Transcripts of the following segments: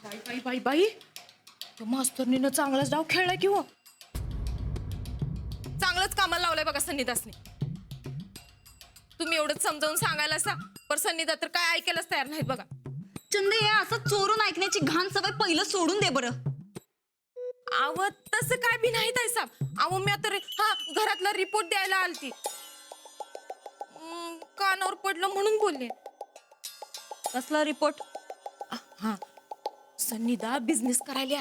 बाई बाई बाई बाई, तो मास्तरनीनं चांगलाच डाव खेळलाय की हो. चांगलंच कामाला लावलंय बघा सन्निदासनी. तुम्ही एवढंच समजावून सांगायला सा, पर सन्निदा तर काय ऐकायलाच तयार नाहीत बघा. चंदे, हे असं चोरून ऐकण्याची घाण सवय पहिलं सोडून दे बरं. आव तसं काय बी नाही ताई साहेब. आव मी आता घरातला रिपोर्ट द्यायला आलती. कानावर पडलं म्हणून बोलले. कसला रिपोर्ट? हा, सन्निदा बिझनेस करायला.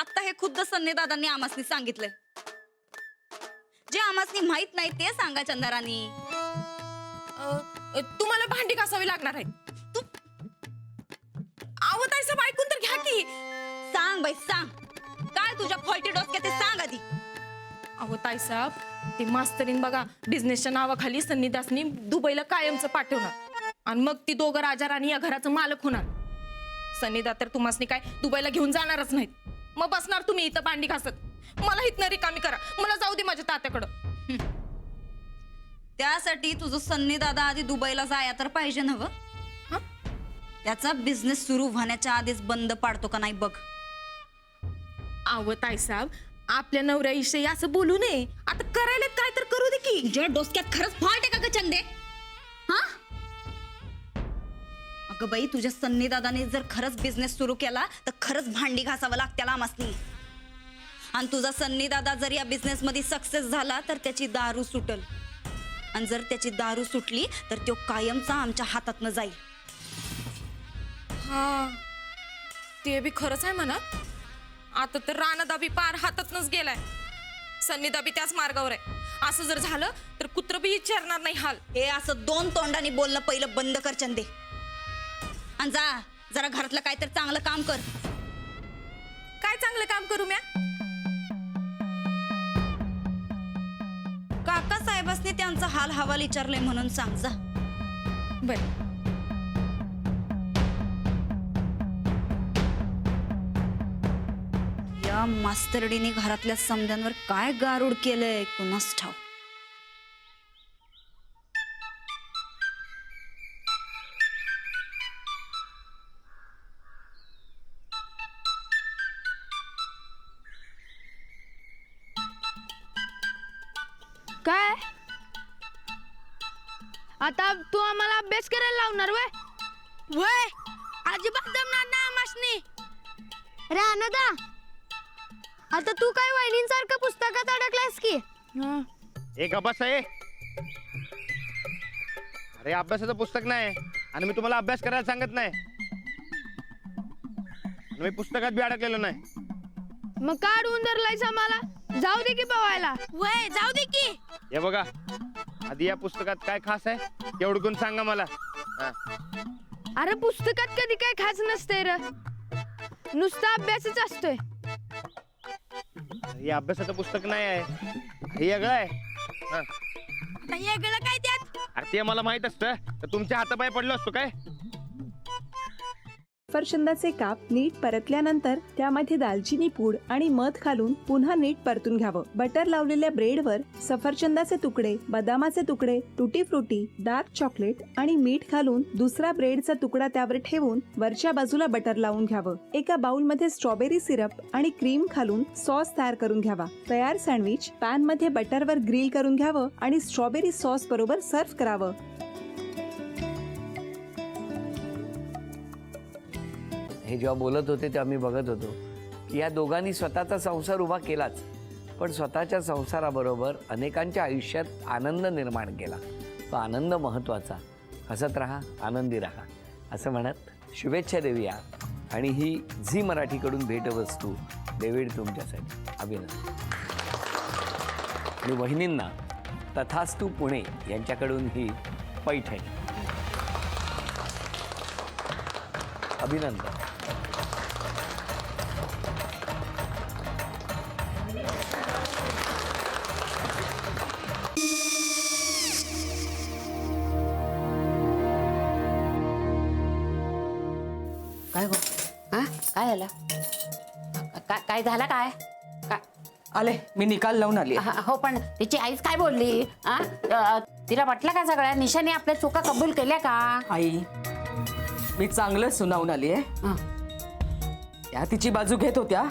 आता हे खुद्द सन्ने दादांनी आमासनी सांगितलंय. जे आमासनी माहित नाही ते सांगा चंदारानी. तुम्हाला भांडी घासावी लागणार आहेत. आव ताई साहेब ऐकून तर घ्या की. सांग बाई सांग, काय तुझ्या फॉल्टी डोसक्यात ते सांग आधी. अहो ताईसाहेब, ते मास्तरीन बघा बिझनेसच्या नावाखाली सन्निदासनी दुबईला कायमचं पाठवणार आणि मग ती दोघं राजा राणी या घराचं मालक होणार. सन्निदा तर तुम्हासनी काय दुबईला घेऊन जाणारच नाहीत. मग बसणार तुम्ही इथं भांडी घासत. मला इथनं रिकामी करा, मला जाऊ दे माझ्या तात्याकडं. त्यासाठी तुझं सन्नी दादा आधी दुबईला जाया तर पाहिजे नव. त्याचा बिझनेस सुरू होण्याच्या आधीच बंद पाडतो का नाही बघ. अहो ताईसाहेब, आपल्या नवऱ्याविषयी असं बोलू नये. आता करायला काय तर करू दे की. तुझ्या डोसक्यात खरंच फॉल्ट आहे का ग चंदे? हा, अगं बाई, तुझ्या सन्नी दादाने जर खरंच बिझनेस सुरू केला तर खरंच भांडी घासावं लागते आमासनी. आणि तुझा सन्नी दादा जर या बिझनेस मध्ये सक्सेस झाला तर त्याची दारू सुटल. आणि जर त्याची दारू सुटली तर तो कायमचा आमच्या हातातनं जाईल. हा, ते बी खरंच आहे म्हणा. आता तर रानदाबी पार हातातनच गेलाय. सन्निदाबी त्याच मार्गावर आहे. असं जर झालं तर कुत्र बी विचारणार नाही हाल. हे असं दोन तोंडाने बोलणं पहिलं बंद कर चंदे. आणि जा जरा घरातलं काहीतरी चांगलं काम कर. काय चांगलं काम करू म्या? काका साहेबांनी त्यांचा हाल हवाल विचारले म्हणून सांग जा. बर. या मास्तरडीने घरातल्या समद्यांवर काय गारुड केलंय कुणास ठाव. काय आता तू आम्हाला अभ्यास करायला लावणार वय? वय अजिबात जमणार ना आमासनी. रानदा, आता तू काय वहिनींसारखं पुस्तकात अडकलायस की? एक अभ्यास आहे. अरे अभ्यासाचं पुस्तक नाही आणि मी तुम्हाला अभ्यास करायला सांगत नाही. मी पुस्तकात बी अडकलेलो नाही. मग काढून धरलायस आम्हाला? जाऊ दे की पवायला. वय जाऊ दे की. हे बघा, आधी या पुस्तकात काय खास आहे तेवढं कोण सांगा मला. अरे पुस्तकात कधी काय खास नसते र, नुसता अभ्यासच असतोय. हे अभ्यासाचं पुस्तक नाही आहे, हे वेगळं आहे. वेगळं काय त्यात? अरे ते मला माहित असतं तर तुमच्या हातापाय पडलो असतो काय. सफरचंदाचे काप नीट परतल्यानंतर त्यामध्ये दालचिनी पूड आणि मध घालून पुन्हा नीट परतून घ्यावं. बटर लावलेल्या ब्रेडवर सफरचंदाचे तुकडे, बदामाचे तुकडे, टुटी फ्रुटी, डार्क चॉकलेट आणि मीठ घालून दुसरा ब्रेडचा तुकडा त्यावर ठेवून वरच्या बाजूला बटर लावून घ्यावं. एका बाउलमध्ये स्ट्रॉबेरी सिरप आणि क्रीम घालून सॉस तयार करून घ्यावा. तयार सँडविच पॅन मध्ये बटरवर ग्रिल करून घ्यावं आणि स्ट्रॉबेरी सॉस बरोबर सर्व्ह करावं. हे जेव्हा बोलत होते तेव्हा मी बघत होतो की या दोघांनी स्वतःचा संसार उभा केलाच, पण स्वतःच्या संसाराबरोबर अनेकांच्या आयुष्यात आनंद निर्माण केला. तो आनंद महत्त्वाचा. हसत राहा, आनंदी राहा असं म्हणत शुभेच्छा देऊया. आणि ही झी मराठीकडून भेटवस्तू डेव्हिड तुमच्यासाठी. अभिनंदन. आणि वहिनींना तथास्तू पुणे यांच्याकडून ही पैठणी. अभिनंदन. काय गो? हा काय झालं? काय झालं काय? आले, मी निकाल लावून आली. हो, पण तिची आईच काय बोलली? तिला वाटलं का सगळ्या निशाने आपल्या चुका कबूल केल्या का? आई, मी चांगलं सुनावून आली आहे. हं. त्या तिची बाजू घेत होत्या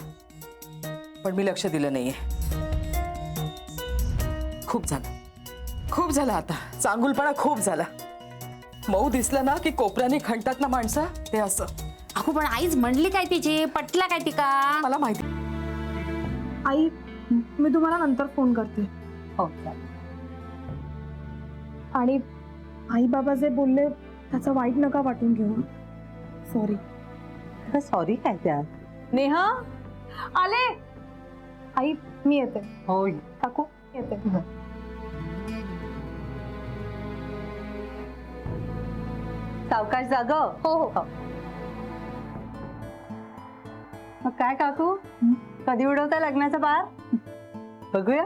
पण मी लक्ष दिलं नाहीये. खूप झालं आता. चांगुलपणा खूप झाला. मऊ दिसलं ना की कोपऱ्याने खणतात ना माणसं, ते असं. अगो पण आईच म्हणली काय तिची, पटला काय ती का? मला माहिती. आई मी तुम्हाला नंतर फोन करते. हो, आणि आई बाबा जे बोलले त्याचं वाईट नका वाटून घेऊ. सॉरी. सॉरी काय त्या? नेहा आले. आई मी येते. हो काकू येते. सावकाश जाग. हो हो. मग काय काकू, कधी उडवता लग्नाचा बार? बघूया.